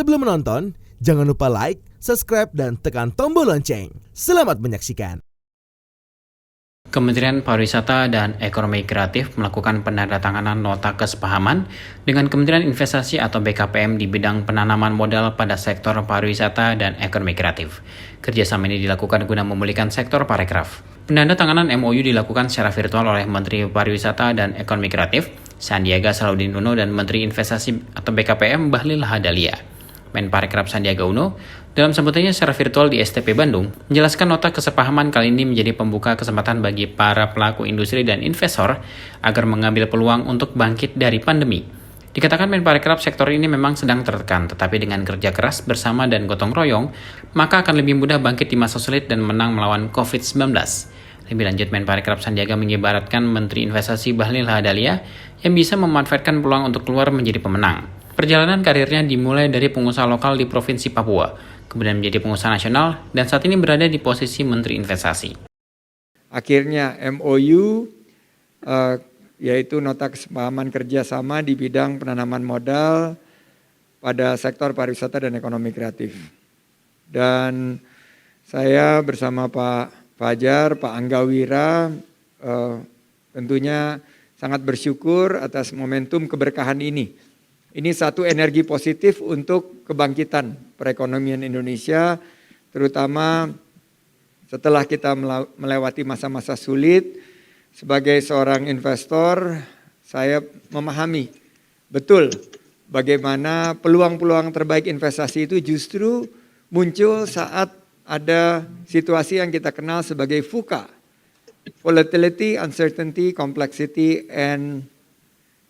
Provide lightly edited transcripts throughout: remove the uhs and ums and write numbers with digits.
Sebelum menonton, jangan lupa like, subscribe, dan tekan tombol lonceng. Selamat menyaksikan. Kementerian Pariwisata dan Ekonomi Kreatif melakukan penandatanganan nota kesepahaman dengan Kementerian Investasi atau BKPM di bidang penanaman modal pada sektor pariwisata dan ekonomi kreatif. Kerjasama ini dilakukan guna memulihkan sektor parekraf. Penandatanganan MOU dilakukan secara virtual oleh Menteri Pariwisata dan Ekonomi Kreatif, Sandiaga Salahuddin Uno, dan Menteri Investasi atau BKPM, Bahlil Lahadalia. Menparekraf Sandiaga Uno dalam sambutannya secara virtual di STP Bandung menjelaskan nota kesepahaman kali ini menjadi pembuka kesempatan bagi para pelaku industri dan investor agar mengambil peluang untuk bangkit dari pandemi. Dikatakan Menparekraf sektor ini memang sedang tertekan, tetapi dengan kerja keras bersama dan gotong royong, maka akan lebih mudah bangkit di masa sulit dan menang melawan COVID-19. Lebih lanjut, Menparekraf Sandiaga mengibaratkan Menteri Investasi Bahlil Lahadalia yang bisa memanfaatkan peluang untuk keluar menjadi pemenang. Perjalanan karirnya dimulai dari pengusaha lokal di Provinsi Papua, kemudian menjadi pengusaha nasional, dan saat ini berada di posisi Menteri Investasi. Akhirnya MOU, yaitu nota kesepahaman kerjasama di bidang penanaman modal pada sektor pariwisata dan ekonomi kreatif. Dan saya bersama Pak Fajar, Pak Angga Wira, tentunya sangat bersyukur atas momentum keberkahan ini. Ini satu energi positif untuk kebangkitan perekonomian Indonesia, terutama setelah kita melewati masa-masa sulit. Sebagai seorang investor, saya memahami betul bagaimana peluang-peluang terbaik investasi itu justru muncul saat ada situasi yang kita kenal sebagai VUCA. Volatility, Uncertainty, Complexity, and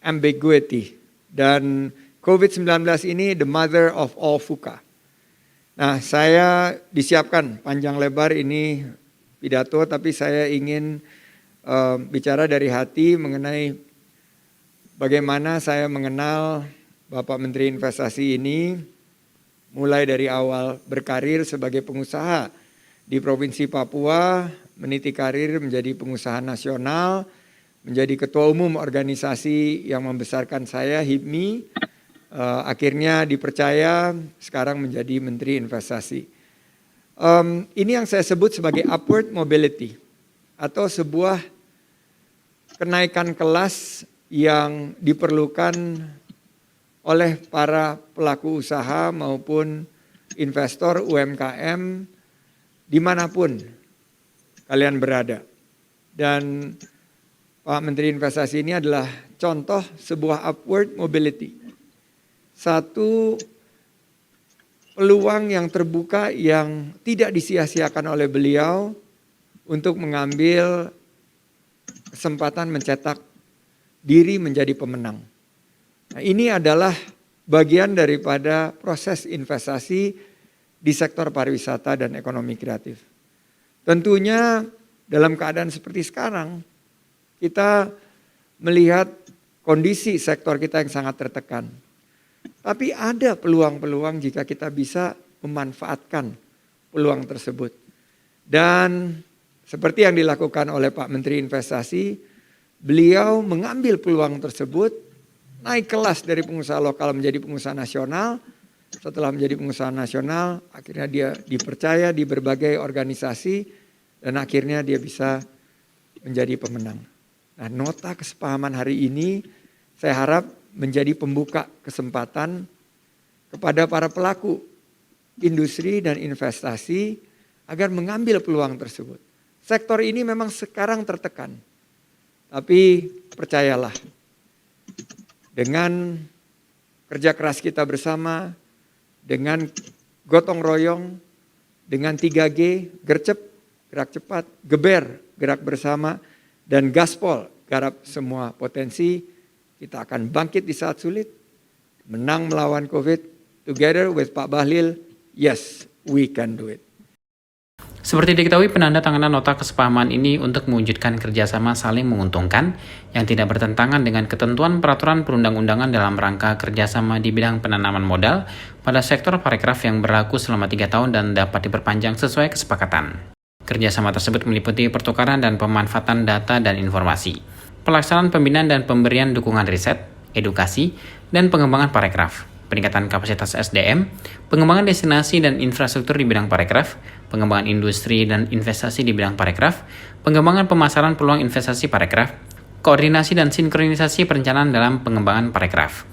Ambiguity. Dan COVID-19 ini the mother of all VUCA. Nah, saya disiapkan panjang lebar ini pidato, tapi saya ingin bicara dari hati mengenai bagaimana saya mengenal Bapak Menteri Investasi ini mulai dari awal berkarir sebagai pengusaha di Provinsi Papua, meniti karir menjadi pengusaha nasional, menjadi ketua umum organisasi yang membesarkan saya, HIPMI, akhirnya dipercaya sekarang menjadi Menteri Investasi. Ini yang saya sebut sebagai upward mobility atau sebuah kenaikan kelas yang diperlukan oleh para pelaku usaha maupun investor UMKM dimanapun kalian berada. Dan Pak Menteri Investasi ini adalah contoh sebuah upward mobility. Satu peluang yang terbuka yang tidak disia-siakan oleh beliau untuk mengambil kesempatan mencetak diri menjadi pemenang. Nah, ini adalah bagian daripada proses investasi di sektor pariwisata dan ekonomi kreatif. Tentunya dalam keadaan seperti sekarang, kita melihat kondisi sektor kita yang sangat tertekan. Tapi ada peluang-peluang jika kita bisa memanfaatkan peluang tersebut. Dan seperti yang dilakukan oleh Pak Menteri Investasi, beliau mengambil peluang tersebut, naik kelas dari pengusaha lokal menjadi pengusaha nasional. Setelah menjadi pengusaha nasional, akhirnya dia dipercaya di berbagai organisasi dan akhirnya dia bisa menjadi pemenang. Nah, nota kesepahaman hari ini saya harap menjadi pembuka kesempatan kepada para pelaku industri dan investasi agar mengambil peluang tersebut. Sektor ini memang sekarang tertekan, tapi percayalah, dengan kerja keras kita bersama, dengan gotong royong, dengan 3G, gercep, gerak cepat, geber, gerak bersama, dan gaspol, garap semua potensi, kita akan bangkit di saat sulit, menang melawan COVID, together with Pak Bahlil, yes, we can do it. Seperti diketahui, penandatanganan nota kesepahaman ini untuk mewujudkan kerjasama saling menguntungkan yang tidak bertentangan dengan ketentuan peraturan perundang-undangan dalam rangka kerjasama di bidang penanaman modal pada sektor parekraf yang berlaku selama 3 tahun dan dapat diperpanjang sesuai kesepakatan. Kerjasama tersebut meliputi pertukaran dan pemanfaatan data dan informasi, pelaksanaan pembinaan dan pemberian dukungan riset, edukasi, dan pengembangan parekraf, peningkatan kapasitas SDM, pengembangan destinasi dan infrastruktur di bidang parekraf, pengembangan industri dan investasi di bidang parekraf, pengembangan pemasaran peluang investasi parekraf, koordinasi dan sinkronisasi perencanaan dalam pengembangan parekraf,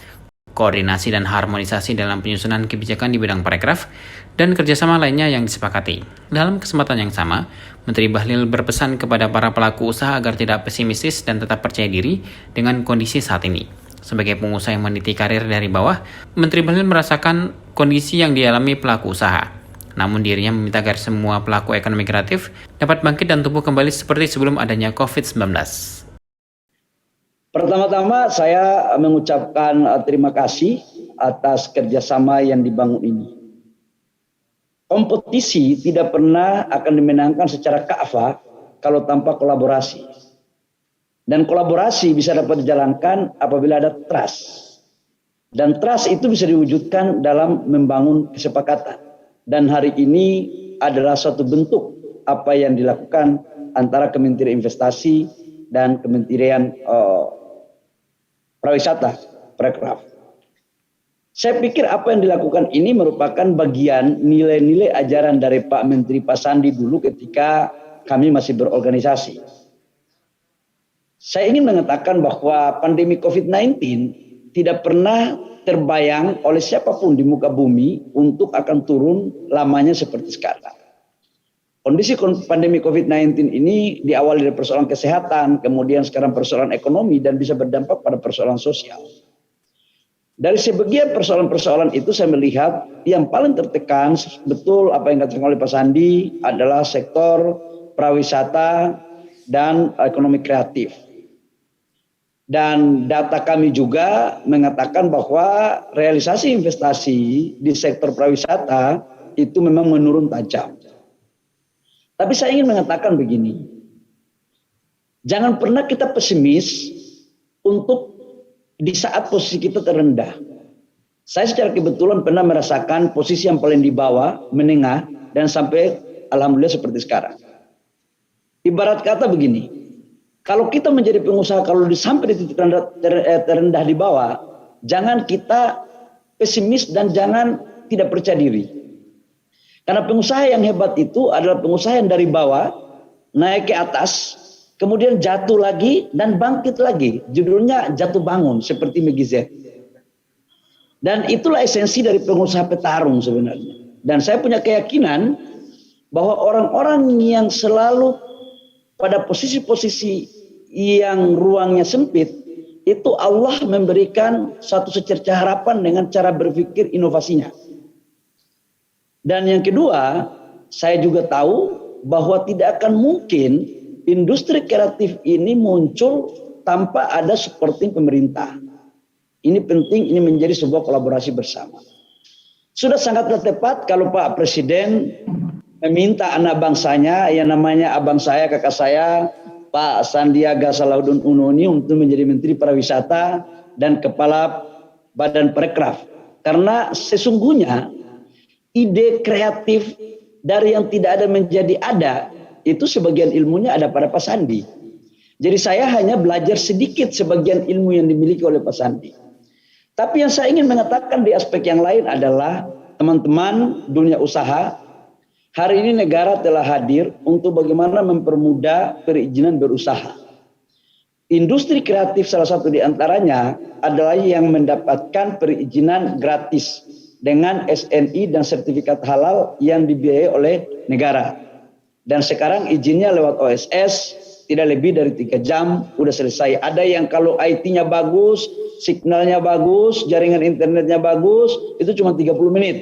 koordinasi dan harmonisasi dalam penyusunan kebijakan di bidang parekraf, dan kerjasama lainnya yang disepakati. Dalam kesempatan yang sama, Menteri Bahlil berpesan kepada para pelaku usaha agar tidak pesimistis dan tetap percaya diri dengan kondisi saat ini. Sebagai pengusaha yang meniti karir dari bawah, Menteri Bahlil merasakan kondisi yang dialami pelaku usaha. Namun dirinya meminta agar semua pelaku ekonomi kreatif dapat bangkit dan tumbuh kembali seperti sebelum adanya COVID-19. Pertama-tama saya mengucapkan terima kasih atas kerjasama yang dibangun ini. Kompetisi tidak pernah akan dimenangkan secara kafah kalau tanpa kolaborasi. Dan kolaborasi bisa dapat dijalankan apabila ada trust. Dan trust itu bisa diwujudkan dalam membangun kesepakatan. Dan hari ini adalah suatu bentuk apa yang dilakukan antara Kementerian Investasi dan Kementerian Pariwisata, Parekraf. Saya pikir apa yang dilakukan ini merupakan bagian nilai-nilai ajaran dari Pak Menteri Pak Sandi dulu ketika kami masih berorganisasi. Saya ingin mengatakan bahwa pandemi COVID-19 tidak pernah terbayang oleh siapapun di muka bumi untuk akan turun lamanya seperti sekarang. Kondisi pandemi COVID-19 ini diawali dari persoalan kesehatan, kemudian sekarang persoalan ekonomi dan bisa berdampak pada persoalan sosial. Dari sebagian persoalan-persoalan itu saya melihat yang paling tertekan betul apa yang dikatakan oleh Pak Sandi adalah sektor pariwisata dan ekonomi kreatif. Dan data kami juga mengatakan bahwa realisasi investasi di sektor pariwisata itu memang menurun tajam. Tapi saya ingin mengatakan begini, jangan pernah kita pesimis untuk di saat posisi kita terendah. Saya secara kebetulan pernah merasakan posisi yang paling di bawah, menengah, dan sampai alhamdulillah seperti sekarang. Ibarat kata begini, kalau kita menjadi pengusaha, kalau sampai di titik terendah di bawah, jangan kita pesimis dan jangan tidak percaya diri. Karena pengusaha yang hebat itu adalah pengusaha yang dari bawah, naik ke atas, kemudian jatuh lagi dan bangkit lagi. Judulnya jatuh bangun, seperti Meggy Z. Dan itulah esensi dari pengusaha petarung sebenarnya. Dan saya punya keyakinan bahwa orang-orang yang selalu pada posisi-posisi yang ruangnya sempit, itu Allah memberikan satu secerca harapan dengan cara berpikir inovasinya. Dan yang kedua, saya juga tahu bahwa tidak akan mungkin industri kreatif ini muncul tanpa ada supporting pemerintah. Ini penting, ini menjadi sebuah kolaborasi bersama. Sudah sangatlah tepat kalau Pak Presiden meminta anak bangsanya, yang namanya abang saya, kakak saya, Pak Sandiaga Salahuddin Uno ini untuk menjadi Menteri Pariwisata dan Kepala Badan Parekraf. Karena sesungguhnya ide kreatif dari yang tidak ada menjadi ada, itu sebagian ilmunya ada pada Pak Sandi. Jadi saya hanya belajar sedikit sebagian ilmu yang dimiliki oleh Pak Sandi. Tapi yang saya ingin mengatakan di aspek yang lain adalah teman-teman dunia usaha, hari ini negara telah hadir untuk bagaimana mempermudah perizinan berusaha. Industri kreatif salah satu di antaranya adalah yang mendapatkan perizinan gratis dengan SNI dan sertifikat halal yang dibiayai oleh negara. Dan sekarang izinnya lewat OSS, tidak lebih dari 3 jam udah selesai. Ada yang kalau IT-nya bagus, signalnya bagus, jaringan internetnya bagus, itu cuma 30 menit.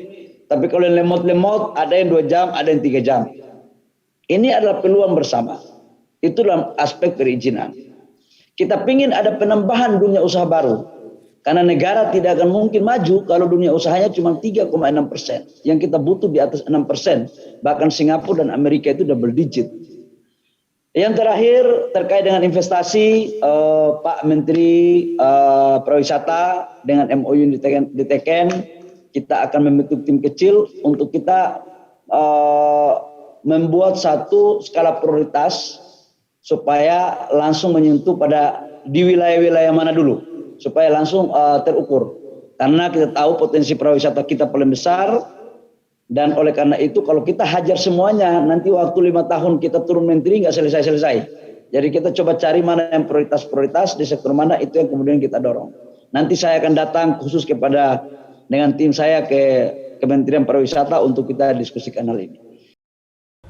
Tapi kalau yang lemot-lemot, ada yang 2 jam, ada yang 3 jam. Ini adalah peluang bersama. Itu dalam aspek perizinan. Kita ingin ada penambahan dunia usaha baru. Karena negara tidak akan mungkin maju kalau dunia usahanya cuma 3,6%. Yang kita butuh di atas 6%. Bahkan Singapura dan Amerika itu double digit. Yang terakhir terkait dengan investasi, Pak Menteri Pariwisata dengan MOU yang diteken, kita akan membentuk tim kecil untuk kita membuat satu skala prioritas supaya langsung menyentuh pada di wilayah-wilayah mana dulu, supaya langsung terukur. Karena kita tahu potensi pariwisata kita paling besar, dan oleh karena itu kalau kita hajar semuanya, nanti waktu 5 tahun kita turun menteri nggak selesai-selesai. Jadi kita coba cari mana yang prioritas-prioritas di sektor mana, itu yang kemudian kita dorong. Nanti saya akan datang khusus dengan tim saya ke Kementerian Pariwisata untuk kita diskusikan hal ini.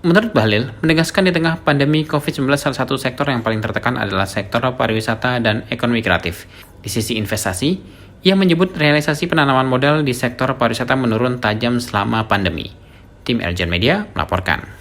Menurut Bahlil, menegaskan di tengah pandemi COVID-19 salah satu sektor yang paling tertekan adalah sektor pariwisata dan ekonomi kreatif. Di sisi investasi, ia menyebut realisasi penanaman modal di sektor pariwisata menurun tajam selama pandemi. Tim Eljan Media melaporkan.